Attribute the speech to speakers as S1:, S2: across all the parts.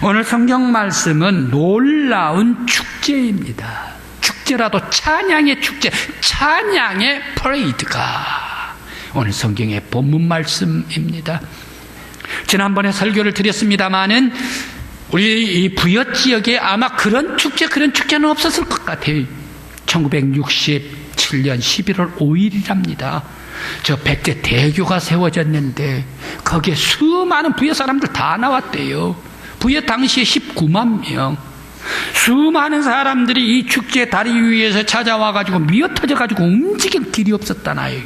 S1: 오늘 성경 말씀은 놀라운 축제입니다. 축제라도 찬양의 축제, 찬양의 퍼레이드가 오늘 성경의 본문 말씀입니다. 지난번에 설교를 드렸습니다마는 우리 이 부여 지역에 아마 그런 축제는 없었을 것 같아요. 1967년 11월 5일이랍니다. 저 백제 대교가 세워졌는데 거기에 수많은 부여 사람들 다 나왔대요. 부여 당시에 19만 명. 수많은 사람들이 이 축제 다리 위에서 찾아와가지고 미어터져가지고 움직일 길이 없었다나요.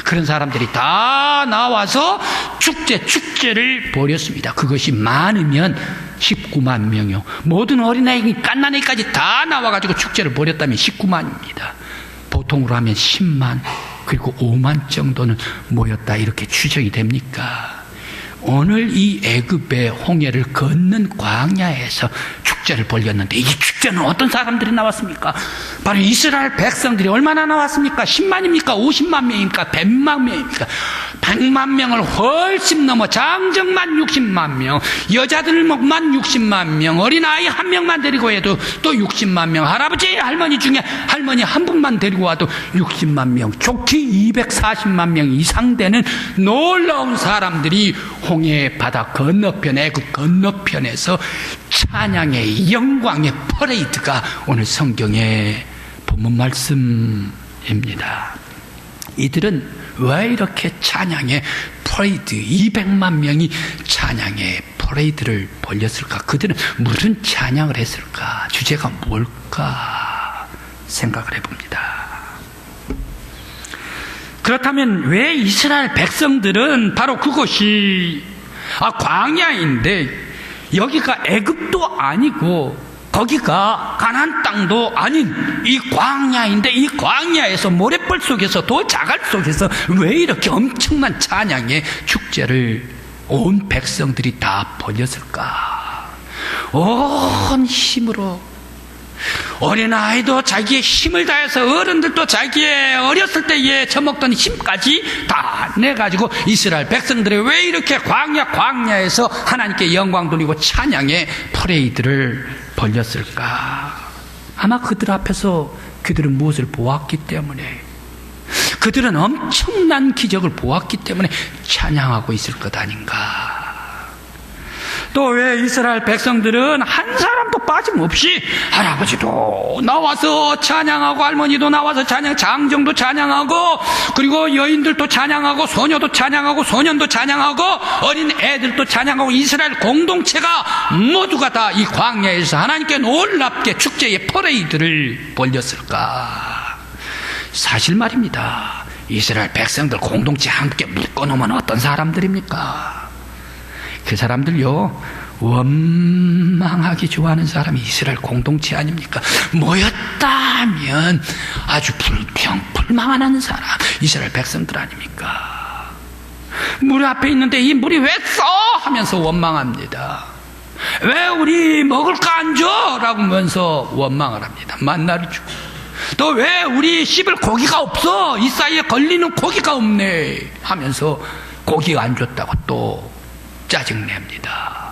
S1: 그런 사람들이 다 나와서 축제를 벌였습니다. 그것이 많으면 19만 명이요. 모든 어린아이, 갓난아이까지 다 나와가지고 축제를 벌였다면 19만입니다. 보통으로 하면 10만 그리고 5만 정도는 모였다 이렇게 추정이 됩니까? 오늘 이 애굽의 홍해를 걷는 광야에서 축제를 벌였는데 이 축제는 어떤 사람들이 나왔습니까? 바로 이스라엘 백성들이 얼마나 나왔습니까? 10만입니까? 50만 명입니까? 100만 명입니까? 100만 명을 훨씬 넘어 장정만 60만 명, 여자들만 60만 명, 어린아이 한 명만 데리고 해도 또 60만 명, 할아버지 할머니 중에 할머니 한 분만 데리고 와도 60만 명, 좋기 240만 명 이상 되는 놀라운 사람들이 홍해 바다 건너편, 애굽 건너편에서 찬양의 영광의 퍼레이드가 오늘 성경의 본문 말씀입니다. 이들은 왜 이렇게 찬양의 퍼레이드, 200만 명이 찬양의 퍼레이드를 벌였을까? 그들은 무슨 찬양을 했을까? 주제가 뭘까? 생각을 해봅니다. 그렇다면 왜 이스라엘 백성들은 바로 그곳이 광야인데 여기가 애굽도 아니고 거기가 가나안 땅도 아닌 이 광야인데 이 광야에서 모래벌 속에서 도자갈 속에서 왜 이렇게 엄청난 찬양의 축제를 온 백성들이 다 벌였을까? 온 힘으로 어린아이도 자기의 힘을 다해서 어른들도 자기의 어렸을 때에 처먹던 힘까지 다 내가지고 이스라엘 백성들이 왜 이렇게 광야에서 하나님께 영광 돌리고 찬양의 퍼레이드를 벌렸을까? 아마 그들 앞에서 그들은 무엇을 보았기 때문에, 그들은 엄청난 기적을 보았기 때문에 찬양하고 있을 것 아닌가? 또 왜 이스라엘 백성들은 한 사람도 빠짐없이 할아버지도 나와서 찬양하고 할머니도 나와서 장정도 찬양하고 그리고 여인들도 찬양하고 소녀도 찬양하고 소년도 찬양하고 어린 애들도 찬양하고 이스라엘 공동체가 모두가 다 이 광야에서 하나님께 놀랍게 축제의 퍼레이드를 벌였을까? 사실 말입니다. 이스라엘 백성들 공동체 함께 묶어놓으면 어떤 사람들입니까? 그 사람들요, 원망하기 좋아하는 사람이 이스라엘 공동체 아닙니까? 모였다면 아주 불평불만하는 사람, 이스라엘 백성들 아닙니까? 물 앞에 있는데 이 물이 왜 써? 하면서 원망합니다. 왜 우리 먹을 거 안 줘? 라고 하면서 원망을 합니다. 만나를 주고. 또 왜 우리 씹을 고기가 없어? 이 사이에 걸리는 고기가 없네 하면서 고기가 안 줬다고 또 짜증냅니다.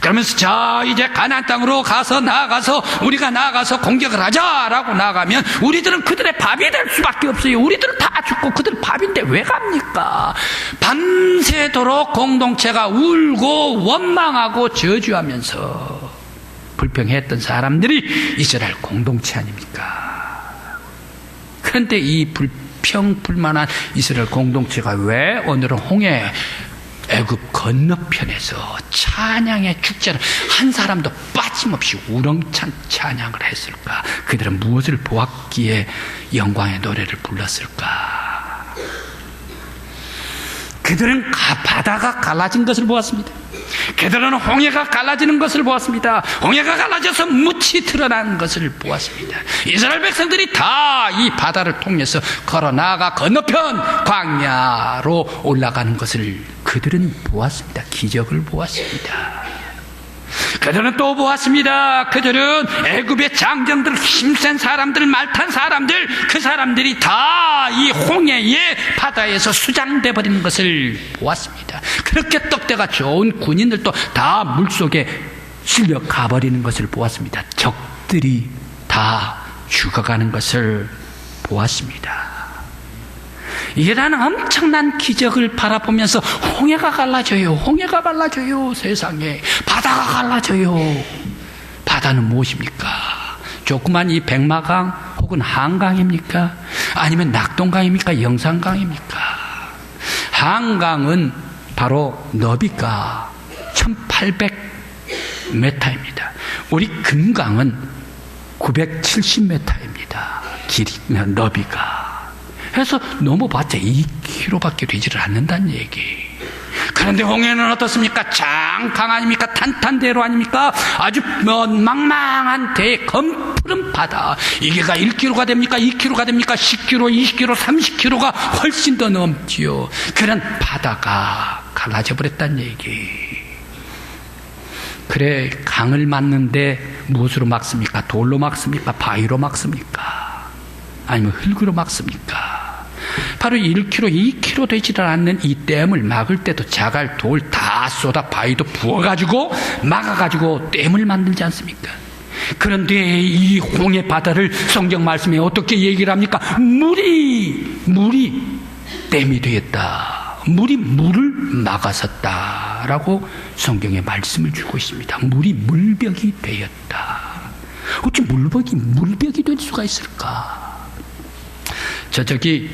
S1: 그러면서 자 이제 가나안 땅으로 나아가서 우리가 나아가서 공격을 하자라고 나가면 우리들은 그들의 밥이 될 수밖에 없어요. 우리들은 다 죽고 그들 밥인데 왜 갑니까? 밤새도록 공동체가 울고 원망하고 저주하면서 불평했던 사람들이 이스라엘 공동체 아닙니까? 그런데 이 불평불만한 이스라엘 공동체가 왜 오늘은 홍해 애굽 건너편에서 찬양의 축제를 한 사람도 빠짐없이 우렁찬 찬양을 했을까? 그들은 무엇을 보았기에 영광의 노래를 불렀을까? 그들은 바다가 갈라진 것을 보았습니다. 그들은 홍해가 갈라지는 것을 보았습니다. 홍해가 갈라져서 묻이 드러나는 것을 보았습니다. 이스라엘 백성들이 다 이 바다를 통해서 걸어 나아가 건너편 광야로 올라가는 것을 그들은 보았습니다. 기적을 보았습니다. 그들은 또 보았습니다. 그들은 애굽의 장정들, 힘센 사람들, 말탄 사람들, 그 사람들이 다 이 홍해의 바다에서 수장돼 버리는 것을 보았습니다. 그렇게 떡대가 좋은 군인들도 다 물속에 실려 가버리는 것을 보았습니다. 적들이 다 죽어가는 것을 보았습니다. 이라는 엄청난 기적을 바라보면서 홍해가 갈라져요. 홍해가 갈라져요. 세상에 바다가 갈라져요. 바다는 무엇입니까? 조그만 이 백마강 혹은 한강입니까? 아니면 낙동강입니까? 영산강입니까? 한강은 바로 너비가 1800m입니다. 우리 금강은 970m입니다. 길이, 너비가. 해서 넘어봤자 2km밖에 되지를 않는다는 얘기. 그런데 홍해는 어떻습니까? 장강 아닙니까? 탄탄대로 아닙니까? 아주 망망한 대, 검푸른 바다. 이게가 1km가 됩니까? 2km가 됩니까? 10km, 20km, 30km가 훨씬 더 넘지요. 그런 바다가 갈라져 버렸다는 얘기. 그래, 강을 막는데 무엇으로 막습니까? 돌로 막습니까? 바위로 막습니까? 아니면 흙으로 막습니까? 바로 1km, 2km 되지를 않는 이 댐을 막을 때도 자갈, 돌 다 쏟아 바위도 부어가지고 막아가지고 댐을 만들지 않습니까? 그런데 이 홍해 바다를 성경 말씀에 어떻게 얘기를 합니까? 물이 댐이 되었다. 물이 물을 막아섰다라고 성경에 말씀을 주고 있습니다. 물이 물벽이 되었다. 어찌 물벽이 될 수가 있을까? 저기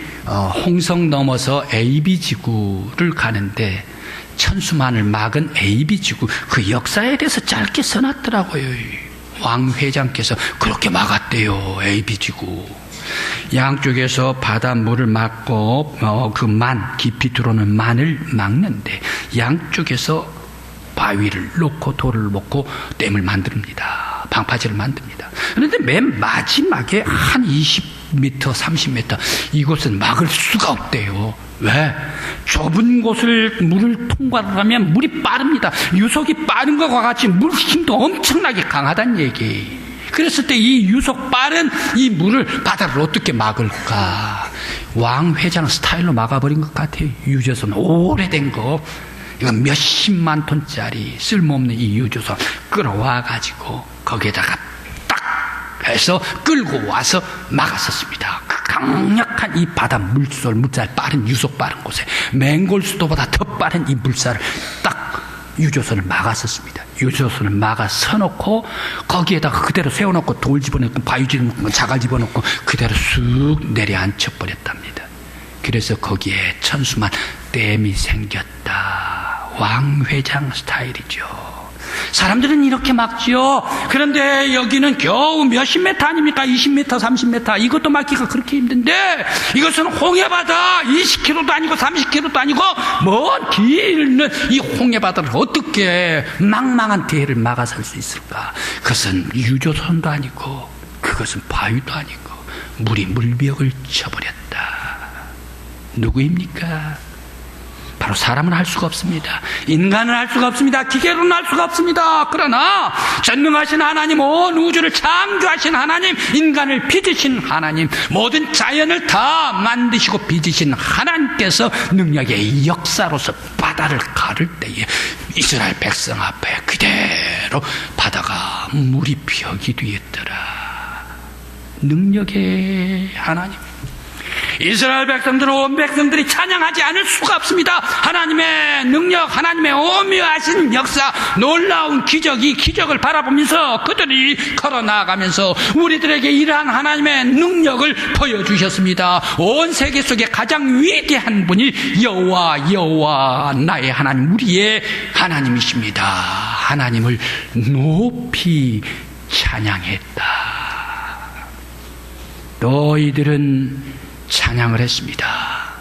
S1: 홍성 넘어서 AB지구를 가는데 천수만을 막은 AB지구 그 역사에 대해서 짧게 써놨더라고요. 왕 회장께서 그렇게 막았대요. AB지구 양쪽에서 바닷물을 막고 그 깊이 들어오는 만을 막는데 양쪽에서 바위를 놓고 돌을 놓고 댐을 만듭니다. 방파제를 만듭니다. 그런데 맨 마지막에 한 20m, 30m 이곳은 막을 수가 없대요. 왜? 좁은 곳을 물을 통과를 하면 물이 빠릅니다. 유속이 빠른 것과 같이 물 힘도 엄청나게 강하다는 얘기. 그랬을 때 이 유속 빠른 이 물을 바다를 어떻게 막을까? 왕 회장 스타일로 막아버린 것 같아요. 유조선 오래된 거 이건 몇십만 톤짜리 쓸모없는 이 유조선 끌어와가지고 거기에다가 딱 해서 끌고 와서 막았었습니다. 그 강력한 이 바다 물살 빠른 유속 빠른 곳에 맹골수도보다 더 빠른 이 물살을 딱 유조선을 막았었습니다. 유조선을 막아 서놓고 거기에다가 그대로 세워놓고 돌 집어넣고 바위 집어넣고 자갈 집어넣고 그대로 쑥 내려앉혀 버렸답니다. 그래서 거기에 천수만 댐이 생겼다. 왕회장 스타일이죠. 사람들은 이렇게 막지요. 그런데 여기는 겨우 몇십 미터 아닙니까? 20m, 30m. 이것도 막기가 그렇게 힘든데 이것은 홍해바다 20km도 아니고 30km도 아니고 먼 길는 이 홍해바다를 어떻게 망망한 대해를 막아설 수 있을까? 그것은 유조선도 아니고 그것은 바위도 아니고 물이 물벽을 쳐버렸다. 누구입니까? 바로 사람은 할 수가 없습니다. 인간은 할 수가 없습니다. 기계로는 할 수가 없습니다. 그러나 전능하신 하나님, 온 우주를 창조하신 하나님, 인간을 빚으신 하나님, 모든 자연을 다 만드시고 빚으신 하나님께서 능력의 역사로서 바다를 가를 때에 이스라엘 백성 앞에 그대로 바다가 물이 벽이 되었더라. 능력의 하나님. 이스라엘 백성들은 온 백성들이 찬양하지 않을 수가 없습니다. 하나님의 능력, 하나님의 오묘하신 역사, 놀라운 이 기적을 바라보면서 그들이 걸어나가면서 우리들에게 이러한 하나님의 능력을 보여주셨습니다. 온 세계 속에 가장 위대한 분이 여호와 나의 하나님, 우리의 하나님이십니다. 하나님을 높이 찬양했다. 너희들은 찬양을 했습니다.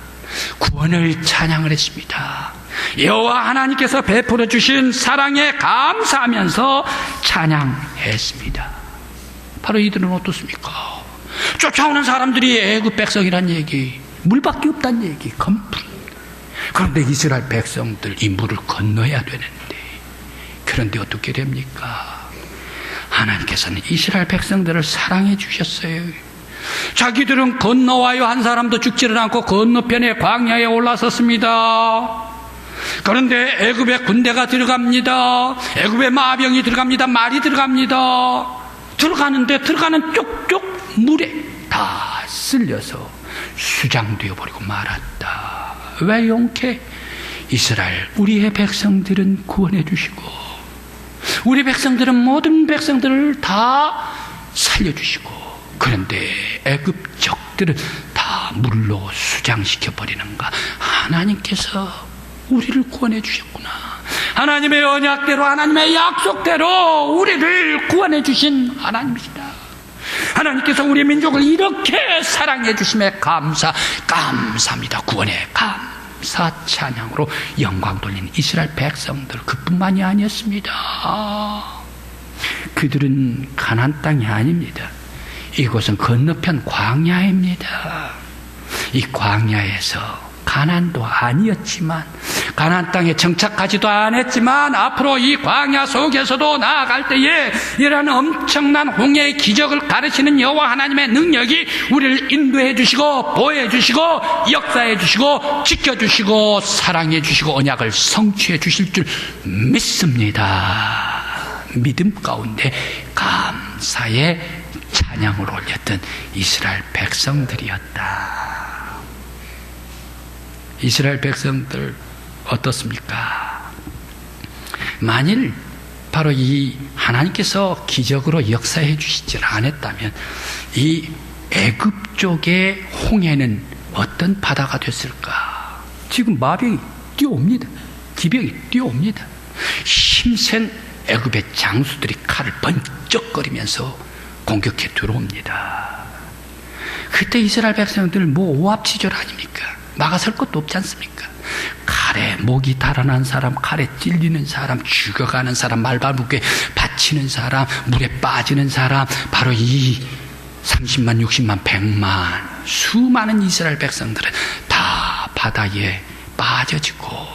S1: 구원을 찬양을 했습니다. 여호와 하나님께서 베풀어 주신 사랑에 감사하면서 찬양했습니다. 바로 이들은 어떻습니까? 쫓아오는 사람들이 애굽 백성이란 얘기, 물밖에 없다는 얘기, 검풀. 그런데 이스라엘 백성들 이 물을 건너야 되는데, 그런데 어떻게 됩니까? 하나님께서는 이스라엘 백성들을 사랑해 주셨어요. 자기들은 건너와요 한 사람도 죽지를 않고 건너편에 광야에 올라섰습니다. 그런데 애굽에 군대가 들어갑니다. 애굽에 마병이 들어갑니다. 말이 들어갑니다. 들어가는데 들어가는 쪽쪽 물에 다 쓸려서 수장되어 버리고 말았다. 왜 용케? 이스라엘 우리의 백성들은 구원해 주시고 우리 백성들은 모든 백성들을 다 살려주시고, 그런데 애굽 적들은 다 물로 수장시켜 버리는가? 하나님께서 우리를 구원해 주셨구나. 하나님의 언약대로, 하나님의 약속대로 우리를 구원해 주신 하나님이시다. 하나님께서 우리 민족을 이렇게 사랑해 주심에 감사합니다. 구원의 감사 찬양으로 영광 돌린 이스라엘 백성들, 그뿐만이 아니었습니다. 그들은 가나안 땅이 아닙니다. 이곳은 건너편 광야입니다. 이 광야에서 가나안도 아니었지만, 가나안 땅에 정착하지도 않았지만, 앞으로 이 광야 속에서도 나아갈 때에 이러한 엄청난 홍해의 기적을 가르치는 여호와 하나님의 능력이 우리를 인도해 주시고 보호해 주시고 역사해 주시고 지켜주시고 사랑해 주시고 언약을 성취해 주실 줄 믿습니다. 믿음 가운데 감사의 찬양을 올렸던 이스라엘 백성들이었다. 이스라엘 백성들 어떻습니까? 만일 바로 이 하나님께서 기적으로 역사해 주시지 않았다면 이 애굽 쪽의 홍해는 어떤 바다가 됐을까? 지금 마병이 뛰어옵니다. 기병이 뛰어옵니다. 힘센 애굽의 장수들이 칼을 번쩍거리면서 공격해 들어옵니다. 그때 이스라엘 백성들 오합지졸 아닙니까? 막아설 것도 없지 않습니까? 칼에 목이 달아난 사람, 칼에 찔리는 사람, 죽어가는 사람, 말발굽게 받치는 사람, 물에 빠지는 사람, 바로 이 30만, 60만, 100만 수많은 이스라엘 백성들은 다 바다에 빠져지고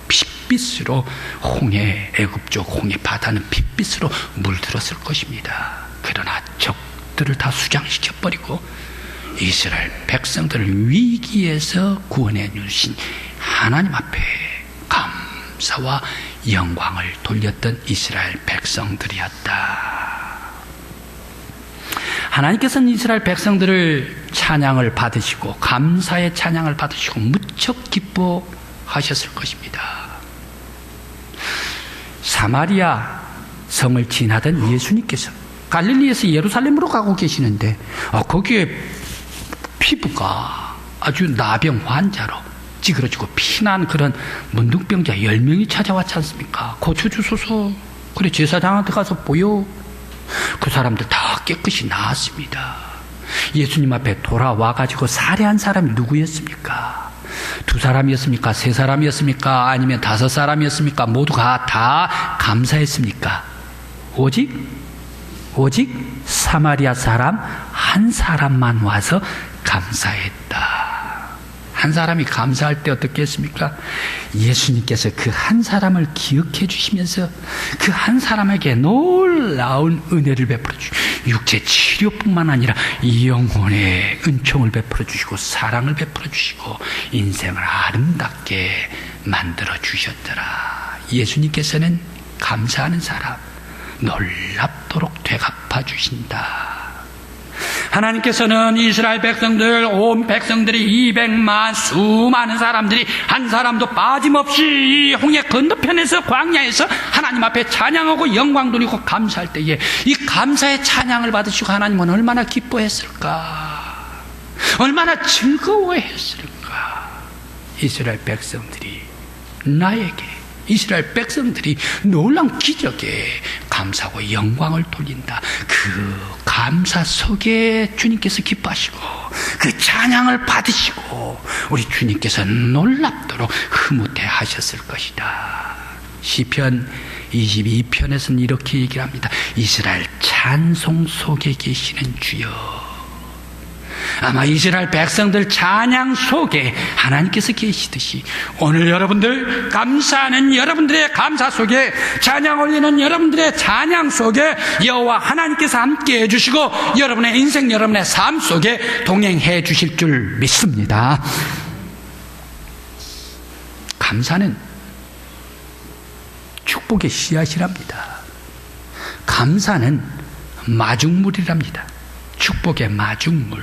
S1: 핏빛으로 홍해, 애굽 쪽 홍해 바다는 핏빛으로 물들었을 것입니다. 그러나 적들을 다 수장시켜버리고 이스라엘 백성들을 위기에서 구원해 주신 하나님 앞에 감사와 영광을 돌렸던 이스라엘 백성들이었다. 하나님께서는 이스라엘 백성들을 찬양을 받으시고 감사의 찬양을 받으시고 무척 기뻐하셨을 것입니다. 사마리아 성을 지나던 예수님께서 갈릴리에서 예루살렘으로 가고 계시는데 거기에 피부가 아주 나병 환자로 찌그러지고 피난 그런 문둥병자 10명이 찾아왔지 않습니까? 고쳐주소서. 그래, 제사장한테 가서 보여. 그 사람들 다 깨끗이 나았습니다. 예수님 앞에 돌아와가지고 살해한 사람이 누구였습니까? 2사람이었습니까? 3사람이었습니까? 아니면 5사람이었습니까? 모두가 다 감사했습니까? 오직 사마리아 사람 한 사람만 와서 감사했다. 한 사람이 감사할 때 어떻게 했습니까? 예수님께서 그 한 사람을 기억해 주시면서 그 한 사람에게 놀라운 은혜를 베풀어 주시고 육체 치료뿐만 아니라 영혼의 은총을 베풀어 주시고 사랑을 베풀어 주시고 인생을 아름답게 만들어 주셨더라. 예수님께서는 감사하는 사람 놀랍도록 되갚아 주신다. 하나님께서는 이스라엘 백성들, 온 백성들이 200만 수많은 사람들이 한 사람도 빠짐없이 이 홍해 건너편에서 광야에서 하나님 앞에 찬양하고 영광 돌리고 감사할 때에 이 감사의 찬양을 받으시고 하나님은 얼마나 기뻐했을까? 얼마나 즐거워했을까? 이스라엘 백성들이 나에게 이스라엘 백성들이 놀라운 기적에 감사하고 영광을 돌린다. 그 감사 속에 주님께서 기뻐하시고 그 찬양을 받으시고 우리 주님께서 놀랍도록 흐뭇해 하셨을 것이다. 시편 22편에서는 이렇게 얘기를 합니다. 이스라엘 찬송 속에 계시는 주여. 아마 이스라엘 백성들 찬양 속에 하나님께서 계시듯이 오늘 여러분들 감사하는 여러분들의 감사 속에 찬양 올리는 여러분들의 찬양 속에 여호와 하나님께서 함께 해주시고 여러분의 인생 여러분의 삶 속에 동행해 주실 줄 믿습니다. 감사는 축복의 씨앗이랍니다. 감사는 마중물이랍니다. 축복의 마중물.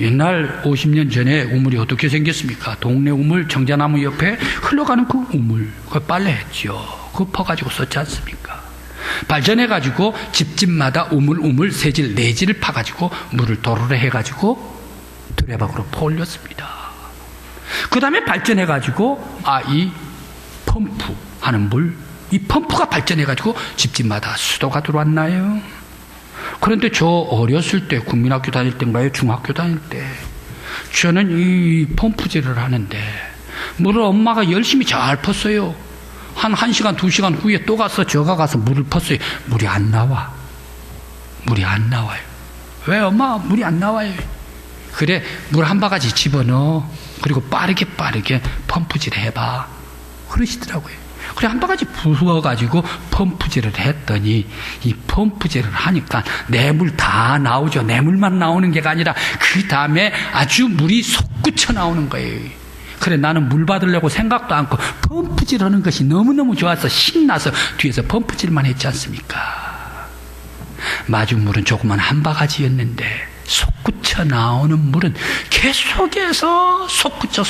S1: 옛날 50년 전에 우물이 어떻게 생겼습니까? 동네 우물, 정자나무 옆에 흘러가는 그 우물, 그걸 빨래했죠. 그거 퍼가지고 썼지 않습니까? 발전해가지고 집집마다 우물 세질 내지를 파가지고 물을 도로로 해가지고 두레박으로 퍼올렸습니다. 그 다음에 발전해가지고 이 펌프 하는 물, 이 펌프가 발전해가지고 집집마다 수도가 들어왔나요? 그런데 저 어렸을 때, 국민학교 다닐 때인가요? 중학교 다닐 때 저는 이 펌프질을 하는데 물을 엄마가 열심히 잘 펐어요. 한 1시간 2시간 후에 또 가서 저가 가서 물을 펐어요. 물이 안 나와. 물이 안 나와요. 왜 엄마 물이 안 나와요? 그래, 물 한 바가지 집어넣어. 그리고 빠르게 펌프질 해봐. 그러시더라고요. 그래, 한 바가지 부어가지고 펌프질을 했더니 이 펌프질을 하니까 내물 다 나오죠. 내물만 나오는 게가 아니라 그 다음에 아주 물이 솟구쳐 나오는 거예요. 그래, 나는 물 받으려고 생각도 않고 펌프질 하는 것이 너무너무 좋아서 신나서 뒤에서 펌프질만 했지 않습니까? 마중물은 조그만 한 바가지였는데 솟구쳐 나오는 물은 계속해서 솟구쳐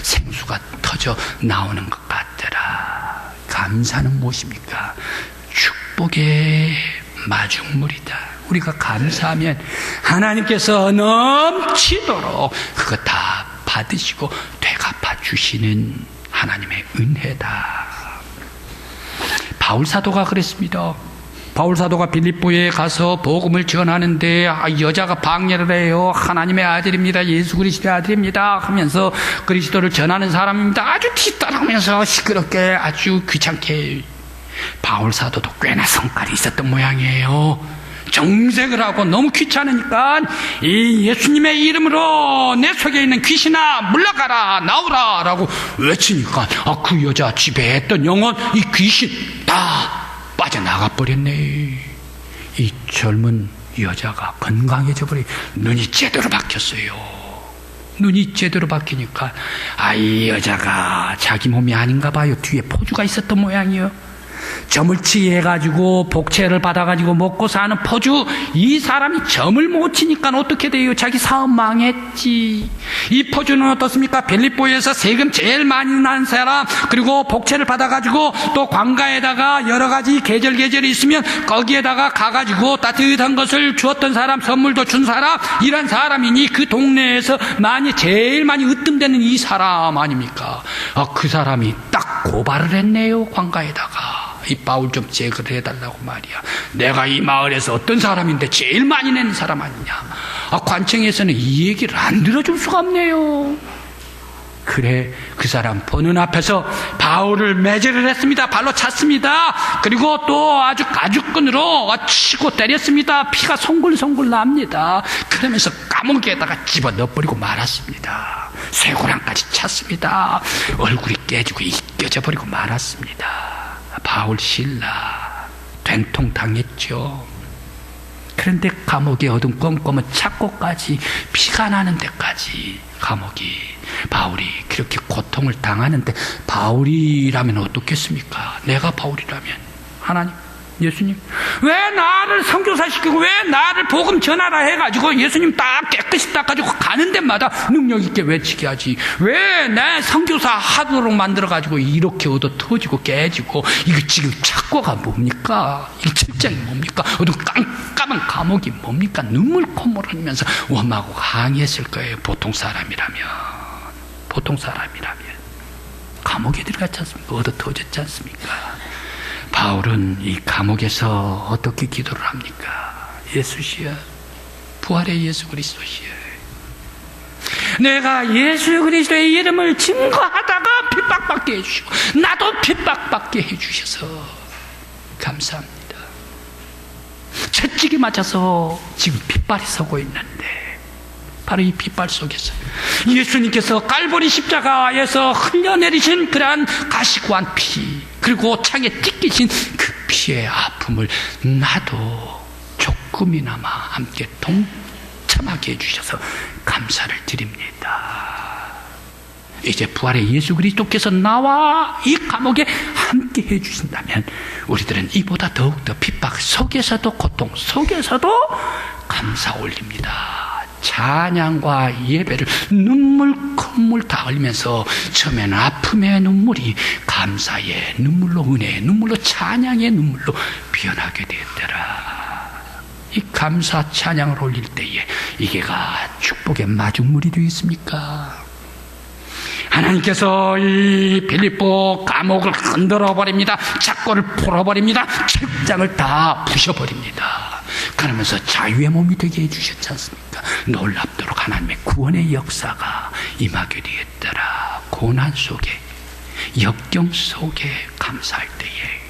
S1: 생수가 터져 나오는 것 같더라. 감사는 무엇입니까? 축복의 마중물이다. 우리가 감사하면 하나님께서 넘치도록 그거 다 받으시고 되갚아 주시는 하나님의 은혜다. 바울 사도가 그랬습니다. 바울 사도가 빌립보에 가서 복음을 전하는데 여자가 방해를 해요. 하나님의 아들입니다. 예수 그리스도의 아들입니다 하면서 그리스도를 전하는 사람입니다. 아주 뒤따라오면서 시끄럽게 아주 귀찮게. 바울 사도도 꽤나 성깔이 있었던 모양이에요. 정색을 하고 너무 귀찮으니까 이 예수님의 이름으로 내 속에 있는 귀신아 물러가라 나오라 라고 외치니까 그 여자 집에 했던 영혼 이 귀신 다 빠져나가 버렸네. 이 젊은 여자가 건강해져 버리 눈이 제대로 바뀌었어요. 눈이 제대로 바뀌니까 이 여자가 자기 몸이 아닌가 봐요. 뒤에 포주가 있었던 모양이요. 점을 치해가지고 복채를 받아가지고 먹고 사는 포주, 이 사람이 점을 못 치니까 어떻게 돼요? 자기 사업 망했지. 이 포주는 어떻습니까? 빌립보에서 세금 제일 많이 난 사람, 그리고 복채를 받아가지고 또 관가에다가 여러 가지 계절이 있으면 거기에다가 가가지고 따뜻한 것을 주었던 사람, 선물도 준 사람, 이런 사람이니 그 동네에서 제일 많이 으뜸되는 이 사람 아닙니까? 그 사람이 딱 고발을 했네요, 관가에다가. 이 바울 좀 제거를 해달라고 말이야. 내가 이 마을에서 어떤 사람인데 제일 많이 내는 사람 아니냐. 관청에서는 이 얘기를 안 들어줄 수가 없네요. 그래, 그 사람 보는 앞에서 바울을 매질을 했습니다. 발로 찼습니다. 그리고 또 아주 가죽끈으로 치고 때렸습니다. 피가 송글송글 납니다. 그러면서 감옥에다가 집어넣어버리고 말았습니다. 쇠고랑까지 찼습니다. 얼굴이 깨지고 잊혀져 버리고 말았습니다. 바울 신라 된통 당했죠. 그런데 감옥의 어둠컴컴은 찾고까지 피가 나는 데까지 감옥이 바울이 그렇게 고통을 당하는데 바울이라면 어떻겠습니까? 내가 바울이라면 하나님, 예수님 왜 나를 선교사 시키고 왜 나를 복음 전하라 해가지고 예수님 딱 깨끗이 닦아주고 가는 데마다 능력 있게 외치게 하지. 왜 내 선교사 하도록 만들어가지고 이렇게 얻어 터지고 깨지고 이거 지금 착고가 뭡니까? 이 철장이 뭡니까? 어떤 깜깜한 감옥이 뭡니까? 눈물 콧물 흘리면서 원하고 항의했을 거예요. 보통 사람이라면 감옥에 들어갔지 않습니까? 얻어 터졌지 않습니까? 바울은 이 감옥에서 어떻게 기도를 합니까? 예수시여, 부활의 예수 그리스도시여, 내가 예수 그리스도의 이름을 증거하다가 핍박받게 해주시고 나도 핍박받게 해주셔서 감사합니다. 채찍이 맞아서 지금 핏발이 서고 있는데 바로 이 핏발 속에서 예수님께서 갈보리 십자가에서 흘려내리신 그러한 가시구한 피, 그리고 창에 찢기신 그 피의 아픔을 나도 조금이나마 함께 동참하게 해주셔서 감사를 드립니다. 이제 부활의 예수 그리스도께서 나와 이 감옥에 함께 해주신다면 우리들은 이보다 더욱더 핍박 속에서도 고통 속에서도 감사 올립니다. 찬양과 예배를 눈물 콧물 다 흘리면서 처음에는 아픔의 눈물이 감사의 눈물로 은혜의 눈물로 찬양의 눈물로 변하게 되었더라. 이 감사 찬양을 올릴 때에 이게가 축복의 마중물이 되겠습니까? 하나님께서 이 빌립보 감옥을 흔들어 버립니다. 착고를 풀어버립니다. 책장을 다 부셔버립니다. 그러면서 자유의 몸이 되게 해주셨지 않습니까? 놀랍도록 하나님의 구원의 역사가 임하게 되었더라. 고난 속에, 역경 속에 감사할 때에,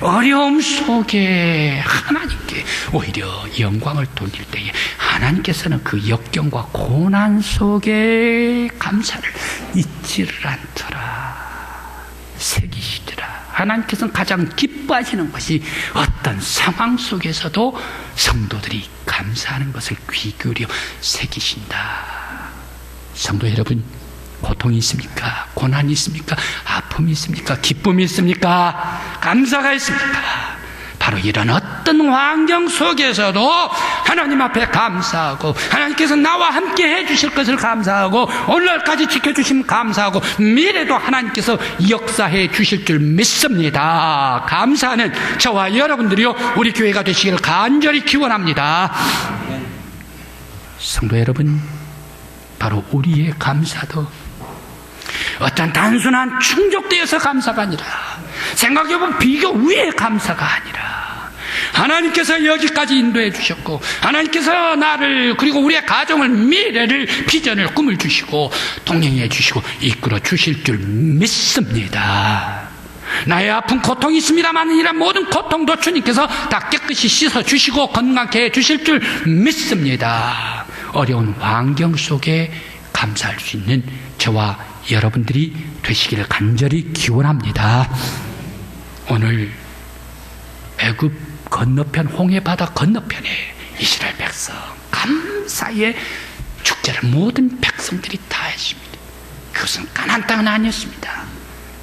S1: 어려움 속에 하나님께 오히려 영광을 돌릴 때에 하나님께서는 그 역경과 고난 속에 감사를 잊지를 않더라. 새기시더라. 하나님께서는 가장 기뻐하시는 것이 어떤 상황 속에서도 성도들이 감사하는 것을 귀 기울여 새기신다. 성도 여러분, 고통이 있습니까? 고난이 있습니까? 아픔이 있습니까? 기쁨이 있습니까? 감사가 있습니까? 바로 이런 어떤 환경 속에서도 하나님 앞에 감사하고 하나님께서 나와 함께 해주실 것을 감사하고 오늘날까지 지켜주심 감사하고 미래도 하나님께서 역사해 주실 줄 믿습니다. 감사하는 저와 여러분들이요 우리 교회가 되시기를 간절히 기원합니다. 성도 여러분, 바로 우리의 감사도 어떤 단순한 충족되어서 감사가 아니라 생각해보면 비교 위의 감사가 아니라 하나님께서 여기까지 인도해 주셨고 하나님께서 나를 그리고 우리의 가정을 미래를 비전을 꿈을 주시고 동행해 주시고 이끌어 주실 줄 믿습니다. 나의 아픈 고통이 있습니다만 이런 모든 고통도 주님께서 다 깨끗이 씻어 주시고 건강케 해 주실 줄 믿습니다. 어려운 환경 속에 감사할 수 있는 저와 여러분들이 되시기를 간절히 기원합니다. 오늘 애굽 건너편 홍해 바다 건너편에 이스라엘 백성 감사의 축제를 모든 백성들이 다 했습니다. 그것은 가나안 땅은 아니었습니다.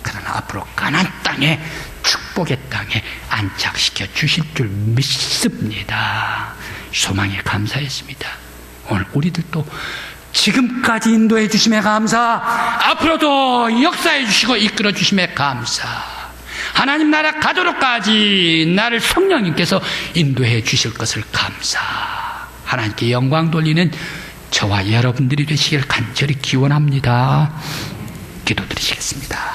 S1: 그러나 앞으로 가나안 땅에 축복의 땅에 안착시켜 주실 줄 믿습니다. 소망에 감사했습니다. 오늘 우리들도 지금까지 인도해 주심에 감사, 앞으로도 역사해 주시고 이끌어 주심에 감사, 하나님 나라 가도록까지 나를 성령님께서 인도해 주실 것을 감사, 하나님께 영광 돌리는 저와 여러분들이 되시길 간절히 기원합니다. 기도드리시겠습니다.